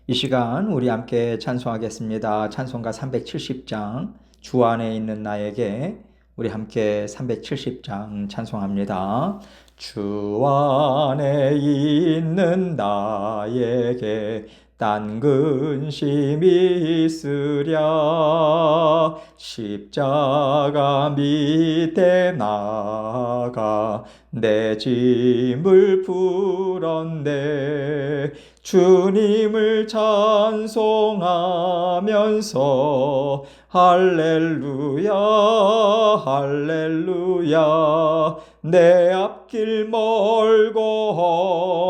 이 시간 우리 함께 찬송하겠습니다. 찬송가 370장 주 안에 있는 나에게 우리 함께 370장 찬송합니다. 주 안에 있는 나에게 딴 근심이 있으랴 십자가 밑에 나가 내 짐을 풀었네. 주님을 찬송하면서 할렐루야 할렐루야 내 앞길 멀고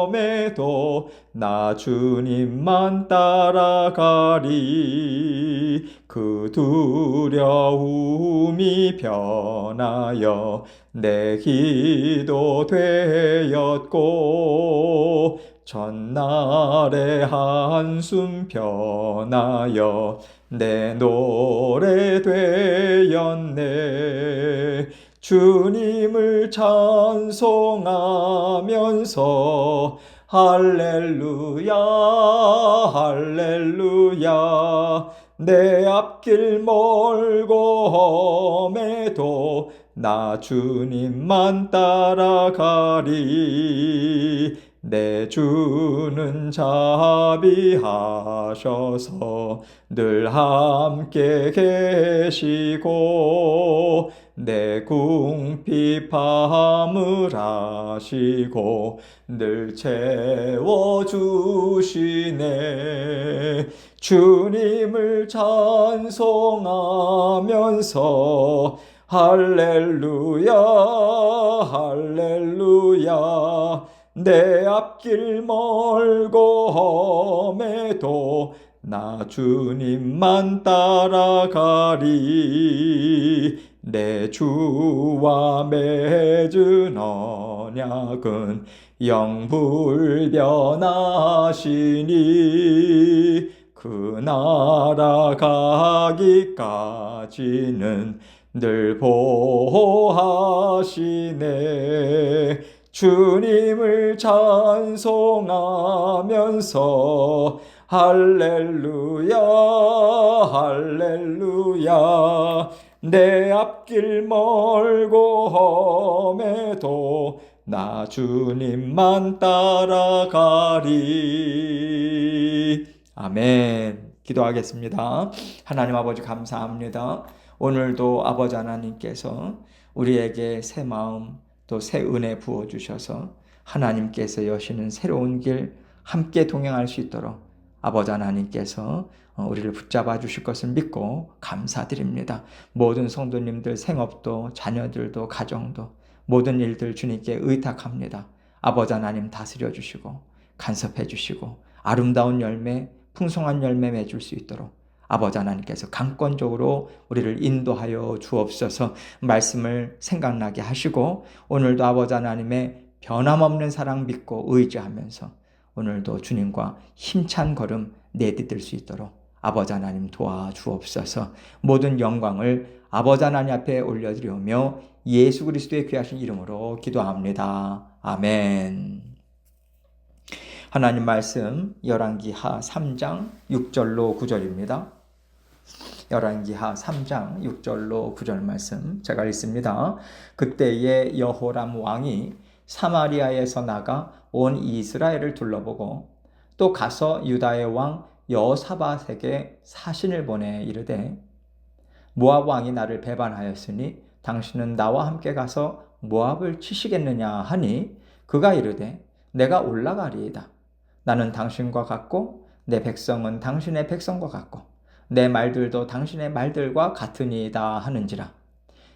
험해도 나 주님만 따라가리. 그 두려움이 변하여 내 기도 되었고 전날의 한숨 변하여 내 노래 되었네. 주님을 찬송하면서 할렐루야 할렐루야 내 앞길 멀고 험해도 나 주님만 따라가리. 내 주는 자비하셔서 늘 함께 계시고 내 궁핍함을 아시고 늘 채워주시네. 주님을 찬송하면서 할렐루야 할렐루야 내 앞길 멀고 험해도 나 주님만 따라가리. 내 주와 맺은 언약은 영불변하시니 그 나라 가기까지는 늘 보호하시네. 주님을 찬송하면서 할렐루야 할렐루야 내 앞길 멀고 험해도 나 주님만 따라가리. 아멘. 기도하겠습니다. 하나님 아버지 감사합니다. 오늘도 아버지 하나님께서 우리에게 새 마음 또 새 은혜 부어주셔서 하나님께서 여시는 새로운 길 함께 동행할 수 있도록 아버지 하나님께서 우리를 붙잡아 주실 것을 믿고 감사드립니다. 모든 성도님들 생업도 자녀들도 가정도 모든 일들 주님께 의탁합니다. 아버지 하나님 다스려 주시고 간섭해 주시고 아름다운 열매 풍성한 열매 맺을 수 있도록 아버지 하나님께서 강권적으로 우리를 인도하여 주옵소서. 말씀을 생각나게 하시고 오늘도 아버지 하나님의 변함없는 사랑 믿고 의지하면서 오늘도 주님과 힘찬 걸음 내디딜 수 있도록 아버지 하나님 도와주옵소서. 모든 영광을 아버지 하나님 앞에 올려드리며 예수 그리스도의 귀하신 이름으로 기도합니다. 아멘. 하나님 말씀 열왕기하 3장 6절로 9절입니다. 열왕기하 3장 6절로 9절 말씀 제가 읽습니다. 그때에 여호람 왕이 사마리아에서 나가 온 이스라엘을 둘러보고 또 가서 유다의 왕 여호사밧에게 사신을 보내 이르되 모압 왕이 나를 배반하였으니 당신은 나와 함께 가서 모압을 치시겠느냐 하니 그가 이르되 내가 올라가리이다. 나는 당신과 같고 내 백성은 당신의 백성과 같고 내 말들도 당신의 말들과 같으니이다 하는지라.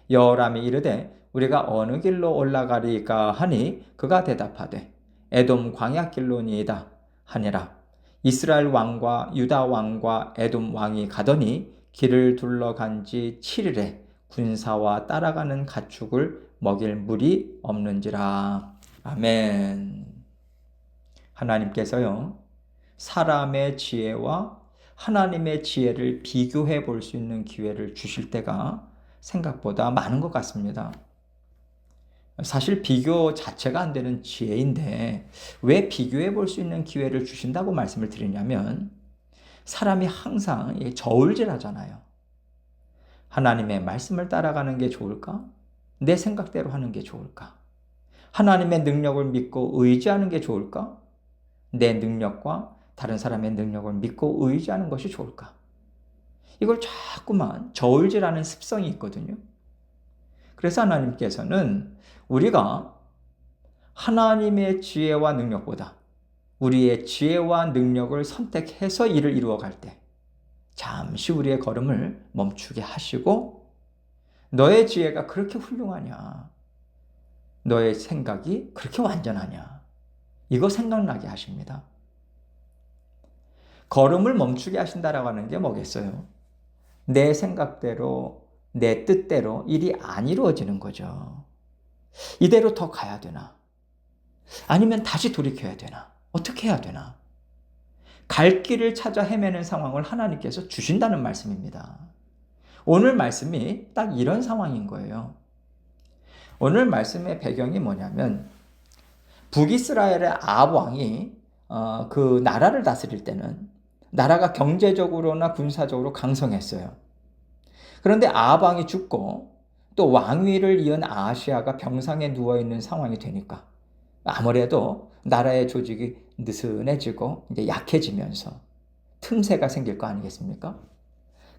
여호람이 이르되 우리가 어느 길로 올라가리까 하니 그가 대답하되 에돔 광야길로니이다 하니라. 이스라엘 왕과 유다 왕과 에돔 왕이 가더니 길을 둘러간 지 7일에 군사와 따라가는 가축을 먹일 물이 없는지라. 아멘. 하나님께서요, 사람의 지혜와 하나님의 지혜를 비교해 볼 수 있는 기회를 주실 때가 생각보다 많은 것 같습니다. 사실 비교 자체가 안 되는 지혜인데 왜 비교해 볼 수 있는 기회를 주신다고 말씀을 드리냐면 사람이 항상 저울질하잖아요. 하나님의 말씀을 따라가는 게 좋을까? 내 생각대로 하는 게 좋을까? 하나님의 능력을 믿고 의지하는 게 좋을까? 내 능력과 다른 사람의 능력을 믿고 의지하는 것이 좋을까? 이걸 자꾸만 저울질하는 습성이 있거든요. 그래서 하나님께서는 우리가 하나님의 지혜와 능력보다 우리의 지혜와 능력을 선택해서 일을 이루어갈 때 잠시 우리의 걸음을 멈추게 하시고, 너의 지혜가 그렇게 훌륭하냐? 너의 생각이 그렇게 완전하냐? 이거 생각나게 하십니다. 걸음을 멈추게 하신다라고 하는 게 뭐겠어요? 내 생각대로, 내 뜻대로 일이 안 이루어지는 거죠. 이대로 더 가야 되나? 아니면 다시 돌이켜야 되나? 어떻게 해야 되나? 갈 길을 찾아 헤매는 상황을 하나님께서 주신다는 말씀입니다. 오늘 말씀이 딱 이런 상황인 거예요. 오늘 말씀의 배경이 뭐냐면, 북이스라엘의 아합 왕이 그 나라를 다스릴 때는 나라가 경제적으로나 군사적으로 강성했어요. 그런데 아합 왕이 죽고 또 왕위를 이은 아하시아가 병상에 누워있는 상황이 되니까 아무래도 나라의 조직이 느슨해지고 이제 약해지면서 틈새가 생길 거 아니겠습니까?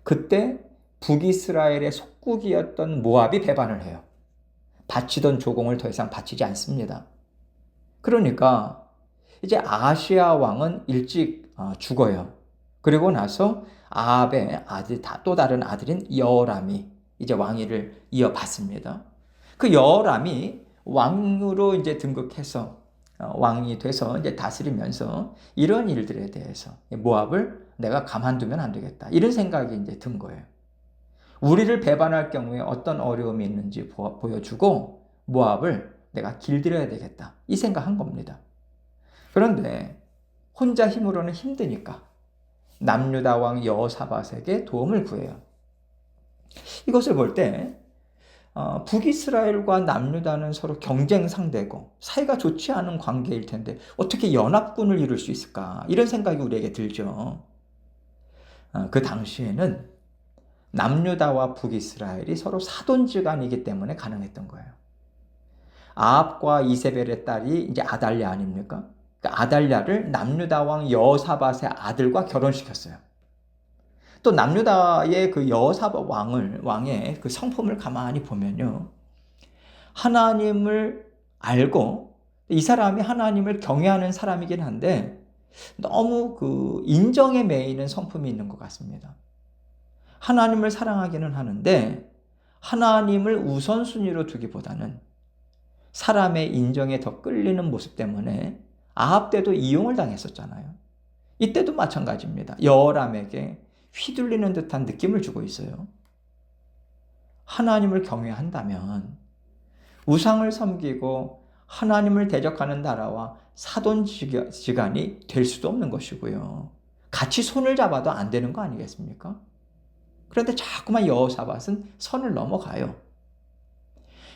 그때 북이스라엘의 속국이었던 모압이 배반을 해요. 바치던 조공을 더 이상 바치지 않습니다. 그러니까 이제 아하시아 왕은 일찍 죽어요. 그리고 나서 아합의 아들, 또 다른 아들인 여호람이 이제 왕위를 이어받습니다. 그 여호람이 왕으로 이제 등극해서 왕이 돼서 이제 다스리면서 이런 일들에 대해서 모압을 내가 가만두면 안 되겠다, 이런 생각이 이제 든 거예요. 우리를 배반할 경우에 어떤 어려움이 있는지 보여주고 모압을 내가 길들여야 되겠다, 이 생각한 겁니다. 그런데 혼자 힘으로는 힘드니까 남유다 왕 여호사밧에게 도움을 구해요. 이것을 볼 때 북이스라엘과 남유다는 서로 경쟁 상대고 사이가 좋지 않은 관계일 텐데 어떻게 연합군을 이룰 수 있을까, 이런 생각이 우리에게 들죠. 그 당시에는 남유다와 북이스라엘이 서로 사돈지간이기 때문에 가능했던 거예요. 아합과 이세벨의 딸이 이제 아달랴 아닙니까? 그 아달랴를 남유다 왕 여호사밧의 아들과 결혼시켰어요. 또 남유다의 그 여호사밧 왕의 그 성품을 가만히 보면요, 하나님을 알고 이 사람이 하나님을 경외하는 사람이긴 한데 너무 그 인정에 매이는 성품이 있는 것 같습니다. 하나님을 사랑하기는 하는데 하나님을 우선순위로 두기보다는 사람의 인정에 더 끌리는 모습 때문에 아합 때도 이용을 당했었잖아요. 이때도 마찬가지입니다. 여호람에게 휘둘리는 듯한 느낌을 주고 있어요. 하나님을 경외한다면 우상을 섬기고 하나님을 대적하는 나라와 사돈지간이 될 수도 없는 것이고요. 같이 손을 잡아도 안 되는 거 아니겠습니까? 그런데 자꾸만 여호사밧은 선을 넘어가요.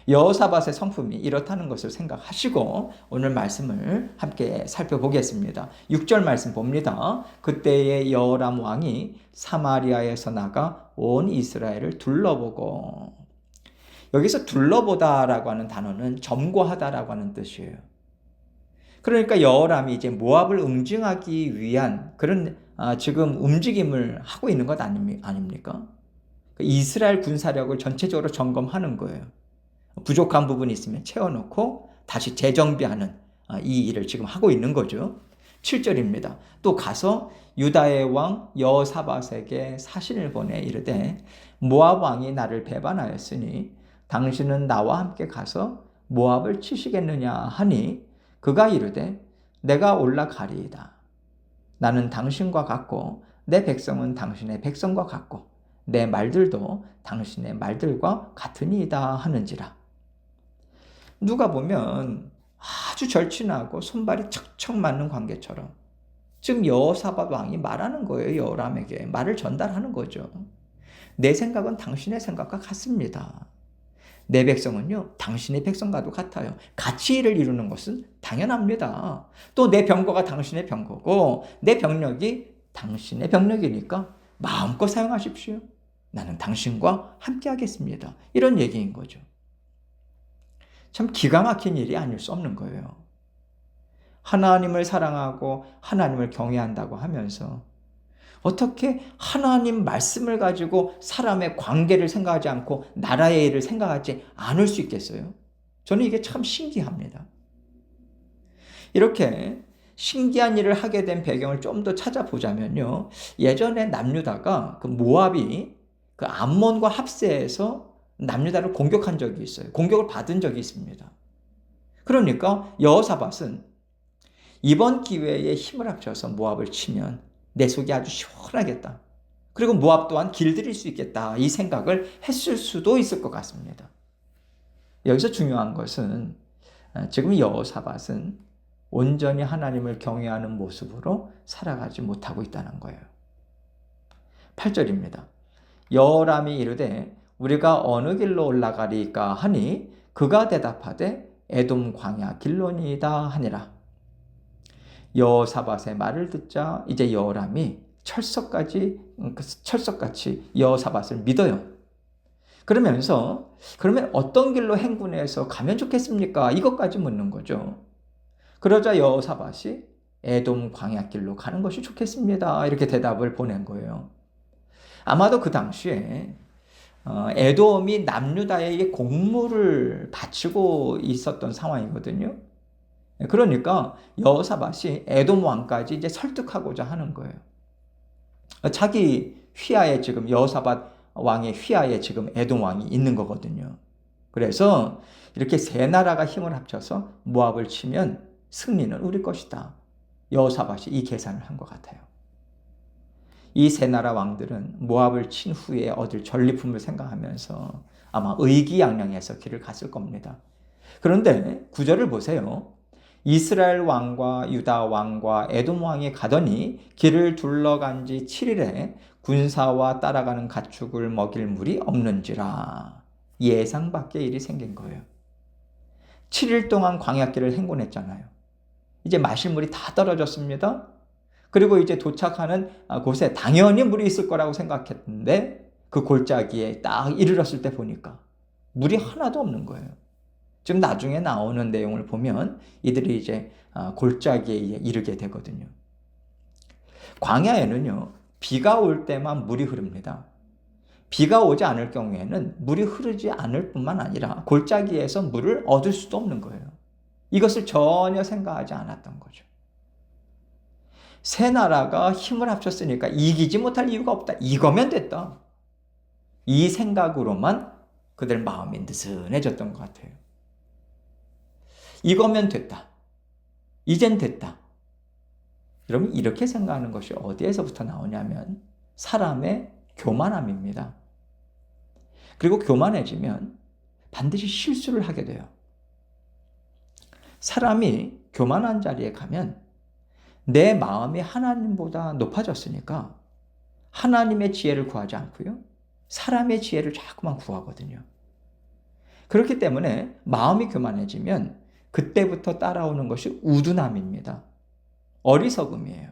여호사밧의 성품이 이렇다는 것을 생각하시고 오늘 말씀을 함께 살펴보겠습니다. 6절 말씀 봅니다. 그때의 여호람 왕이 사마리아에서 나가 온 이스라엘을 둘러보고, 여기서 둘러보다라고 하는 단어는 점거하다라고 하는 뜻이에요. 그러니까 여호람이 이제 모압을 응징하기 위한 그런 지금 움직임을 하고 있는 것 아닙니까? 이스라엘 군사력을 전체적으로 점검하는 거예요. 부족한 부분이 있으면 채워놓고 다시 재정비하는 이 일을 지금 하고 있는 거죠. 7절입니다. 또 가서 유다의 왕 여호사밧에게 사신을 보내 이르되 모압 왕이 나를 배반하였으니 당신은 나와 함께 가서 모압을 치시겠느냐 하니 그가 이르되 내가 올라가리이다. 나는 당신과 같고 내 백성은 당신의 백성과 같고 내 말들도 당신의 말들과 같으니이다 하는지라. 누가 보면 아주 절친하고 손발이 척척 맞는 관계처럼 지금 여호사밧 왕이 말하는 거예요. 여호람에게 말을 전달하는 거죠. 내 생각은 당신의 생각과 같습니다. 내 백성은요, 당신의 백성과도 같아요. 같이 일을 이루는 것은 당연합니다. 또 내 병거가 당신의 병거고 내 병력이 당신의 병력이니까 마음껏 사용하십시오. 나는 당신과 함께 하겠습니다. 이런 얘기인 거죠. 참 기가 막힌 일이 아닐 수 없는 거예요. 하나님을 사랑하고 하나님을 경외한다고 하면서 어떻게 하나님 말씀을 가지고 사람의 관계를 생각하지 않고 나라의 일을 생각하지 않을 수 있겠어요? 저는 이게 참 신기합니다. 이렇게 신기한 일을 하게 된 배경을 좀 더 찾아보자면요. 예전에 남유다가 그 모압이 그 암몬과 합세해서 남유다를 공격한 적이 있어요. 공격을 받은 적이 있습니다. 그러니까 여호사밧은 이번 기회에 힘을 합쳐서 모압을 치면 내 속이 아주 시원하겠다. 그리고 모압 또한 길들일 수 있겠다. 이 생각을 했을 수도 있을 것 같습니다. 여기서 중요한 것은 지금 여호사밧은 온전히 하나님을 경외하는 모습으로 살아가지 못하고 있다는 거예요. 8절입니다. 여호람이 이르되 우리가 어느 길로 올라가리까 하니 그가 대답하되 에돔 광야 길로니이다 하니라. 여호사밧의 말을 듣자 이제 여호람이 철석같이 여호사밧을 믿어요. 그러면서 그러면 어떤 길로 행군해서 가면 좋겠습니까? 이것까지 묻는 거죠. 그러자 여호사밧이 에돔 광야길로 가는 것이 좋겠습니다. 이렇게 대답을 보낸 거예요. 아마도 그 당시에 에돔이 남유다에게 공물을 바치고 있었던 상황이거든요. 그러니까 여호사밧이 에돔 왕까지 이제 설득하고자 하는 거예요. 자기 휘하에 지금 여호사밧 왕의 휘하에 지금 에돔 왕이 있는 거거든요. 그래서 이렇게 세 나라가 힘을 합쳐서 모압을 치면 승리는 우리 것이다. 여호사밧이 이 계산을 한 것 같아요. 이 세 나라 왕들은 모압을 친 후에 얻을 전리품을 생각하면서 아마 의기양양해서 길을 갔을 겁니다. 그런데 구절을 보세요. 이스라엘 왕과 유다 왕과 에돔 왕이 가더니 길을 둘러간 지 7일에 군사와 따라가는 가축을 먹일 물이 없는지라. 예상 밖의 일이 생긴 거예요. 7일 동안 광야길을 행군했잖아요. 이제 마실 물이 다 떨어졌습니다. 그리고 이제 도착하는 곳에 당연히 물이 있을 거라고 생각했는데 그 골짜기에 딱 이르렀을 때 보니까 물이 하나도 없는 거예요. 지금 나중에 나오는 내용을 보면 이들이 이제 골짜기에 이르게 되거든요. 광야에는요, 비가 올 때만 물이 흐릅니다. 비가 오지 않을 경우에는 물이 흐르지 않을 뿐만 아니라 골짜기에서 물을 얻을 수도 없는 거예요. 이것을 전혀 생각하지 않았던 거죠. 세 나라가 힘을 합쳤으니까 이기지 못할 이유가 없다. 이거면 됐다. 이 생각으로만 그들 마음이 느슨해졌던 것 같아요. 이거면 됐다. 이젠 됐다. 여러분 이렇게 생각하는 것이 어디에서부터 나오냐면 사람의 교만함입니다. 그리고 교만해지면 반드시 실수를 하게 돼요. 사람이 교만한 자리에 가면 내 마음이 하나님보다 높아졌으니까 하나님의 지혜를 구하지 않고요. 사람의 지혜를 자꾸만 구하거든요. 그렇기 때문에 마음이 교만해지면 그때부터 따라오는 것이 우둔함입니다. 어리석음이에요.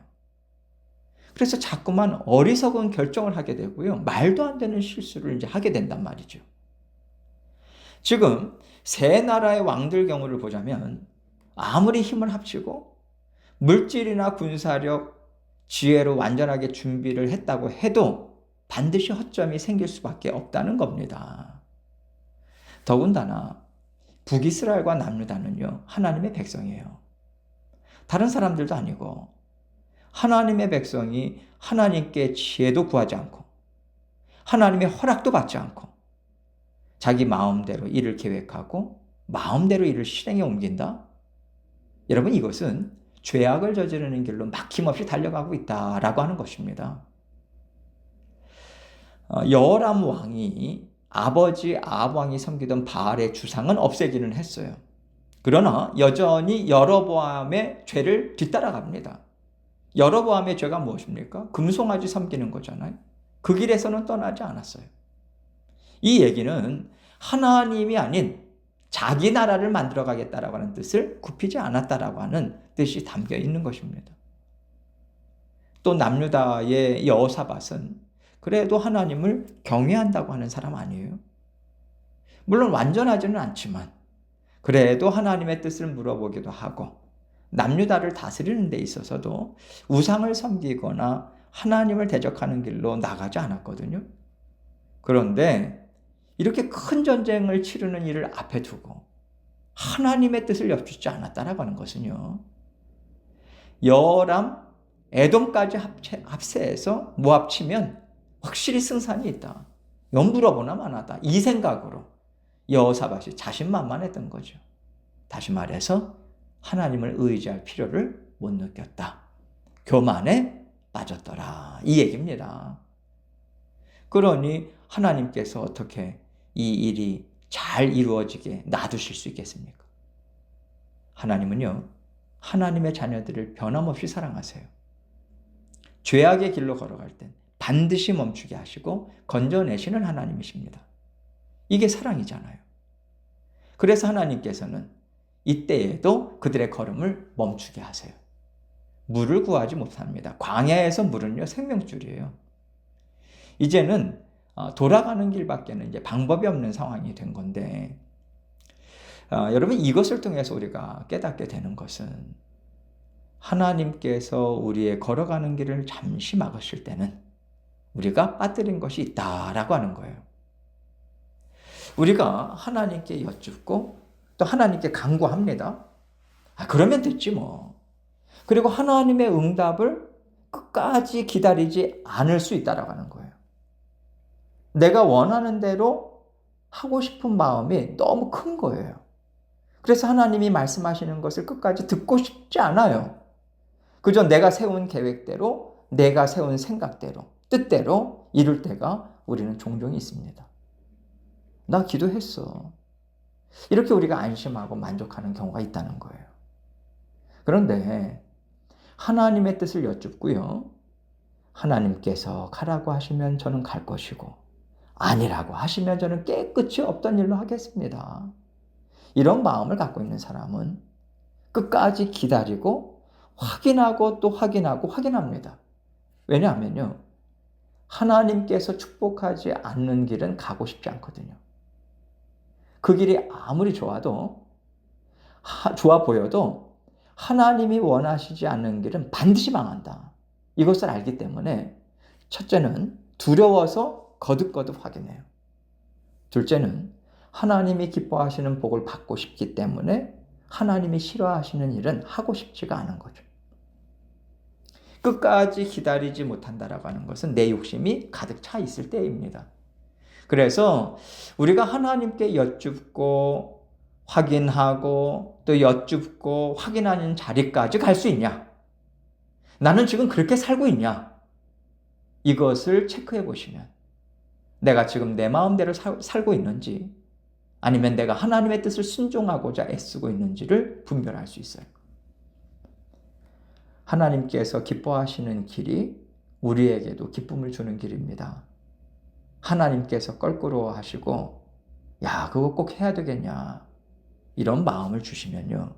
그래서 자꾸만 어리석은 결정을 하게 되고요. 말도 안 되는 실수를 이제 하게 된단 말이죠. 지금 세 나라의 왕들 경우를 보자면 아무리 힘을 합치고 물질이나 군사력, 지혜로 완전하게 준비를 했다고 해도 반드시 허점이 생길 수밖에 없다는 겁니다. 더군다나 북이스라엘과 남유다는요, 하나님의 백성이에요. 다른 사람들도 아니고 하나님의 백성이 하나님께 지혜도 구하지 않고 하나님의 허락도 받지 않고 자기 마음대로 일을 계획하고 마음대로 일을 실행에 옮긴다? 여러분 이것은 죄악을 저지르는 길로 막힘없이 달려가고 있다라고 하는 것입니다. 여호람 왕이 아버지 아합 왕이 섬기던 바알의 주상은 없애기는 했어요. 그러나 여전히 여로보암의 죄를 뒤따라갑니다. 여로보암의 죄가 무엇입니까? 금송아지 섬기는 거잖아요. 그 길에서는 떠나지 않았어요. 이 얘기는 하나님이 아닌 자기 나라를 만들어 가겠다라고 하는 뜻을 굽히지 않았다라고 하는 뜻이 담겨 있는 것입니다. 또 남유다의 여호사밧은 그래도 하나님을 경외한다고 하는 사람 아니에요. 물론 완전하지는 않지만 그래도 하나님의 뜻을 물어보기도 하고 남유다를 다스리는 데 있어서도 우상을 섬기거나 하나님을 대적하는 길로 나가지 않았거든요. 그런데 이렇게 큰 전쟁을 치르는 일을 앞에 두고 하나님의 뜻을 엿듣지 않았다라고 하는 것은요, 여람, 에돔까지 합세해서 모합치면 확실히 승산이 있다. 연불어보나 마나다. 이 생각으로 여호사밧이 자신만만했던 거죠. 다시 말해서 하나님을 의지할 필요를 못 느꼈다. 교만에 빠졌더라. 이 얘기입니다. 그러니 하나님께서 어떻게 이 일이 잘 이루어지게 놔두실 수 있겠습니까? 하나님은요, 하나님의 자녀들을 변함없이 사랑하세요. 죄악의 길로 걸어갈 땐 반드시 멈추게 하시고 건져내시는 하나님이십니다. 이게 사랑이잖아요. 그래서 하나님께서는 이때에도 그들의 걸음을 멈추게 하세요. 물을 구하지 못합니다. 광야에서 물은요, 생명줄이에요. 이제는 돌아가는 길밖에는 이제 방법이 없는 상황이 된 건데, 여러분, 이것을 통해서 우리가 깨닫게 되는 것은 하나님께서 우리의 걸어가는 길을 잠시 막으실 때는 우리가 빠뜨린 것이 있다라고 하는 거예요. 우리가 하나님께 여쭙고 또 하나님께 간구합니다. 그러면 됐지 뭐. 그리고 하나님의 응답을 끝까지 기다리지 않을 수 있다라고 하는 거예요. 내가 원하는 대로 하고 싶은 마음이 너무 큰 거예요. 그래서 하나님이 말씀하시는 것을 끝까지 듣고 싶지 않아요. 그저 내가 세운 계획대로, 내가 세운 생각대로, 뜻대로 이룰 때가 우리는 종종 있습니다. 나 기도했어. 이렇게 우리가 안심하고 만족하는 경우가 있다는 거예요. 그런데 하나님의 뜻을 여쭙고요, 하나님께서 가라고 하시면 저는 갈 것이고 아니라고 하시면 저는 깨끗이 없던 일로 하겠습니다. 이런 마음을 갖고 있는 사람은 끝까지 기다리고 확인하고 또 확인하고 확인합니다. 왜냐하면요, 하나님께서 축복하지 않는 길은 가고 싶지 않거든요. 그 길이 아무리 좋아 보여도 하나님이 원하시지 않는 길은 반드시 망한다. 이것을 알기 때문에 첫째는 두려워서 거듭거듭 확인해요. 둘째는 하나님이 기뻐하시는 복을 받고 싶기 때문에 하나님이 싫어하시는 일은 하고 싶지가 않은 거죠. 끝까지 기다리지 못한다라고 하는 것은 내 욕심이 가득 차 있을 때입니다. 그래서 우리가 하나님께 여쭙고 확인하고 또 여쭙고 확인하는 자리까지 갈 수 있냐? 나는 지금 그렇게 살고 있냐? 이것을 체크해 보시면 내가 지금 내 마음대로 살고 있는지 아니면 내가 하나님의 뜻을 순종하고자 애쓰고 있는지를 분별할 수 있어요. 하나님께서 기뻐하시는 길이 우리에게도 기쁨을 주는 길입니다. 하나님께서 껄끄러워하시고 야, 그거 꼭 해야 되겠냐, 이런 마음을 주시면요,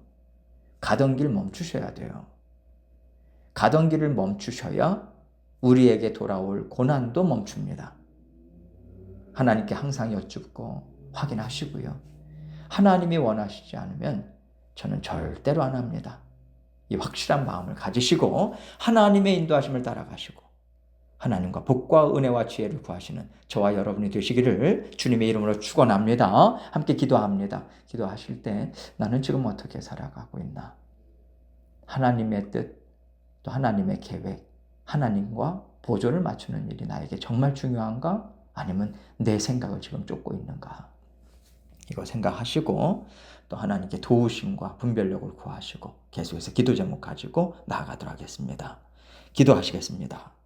가던 길 멈추셔야 돼요. 가던 길을 멈추셔야 우리에게 돌아올 고난도 멈춥니다. 하나님께 항상 여쭙고 확인하시고요. 하나님이 원하시지 않으면 저는 절대로 안 합니다. 이 확실한 마음을 가지시고 하나님의 인도하심을 따라가시고 하나님과 복과 은혜와 지혜를 구하시는 저와 여러분이 되시기를 주님의 이름으로 축원합니다. 함께 기도합니다. 기도하실 때 나는 지금 어떻게 살아가고 있나? 하나님의 뜻, 또 하나님의 계획, 하나님과 보조를 맞추는 일이 나에게 정말 중요한가? 아니면 내 생각을 지금 쫓고 있는가? 이거 생각하시고 또 하나님께 도우심과 분별력을 구하시고 계속해서 기도 제목 가지고 나아가도록 하겠습니다. 기도하시겠습니다.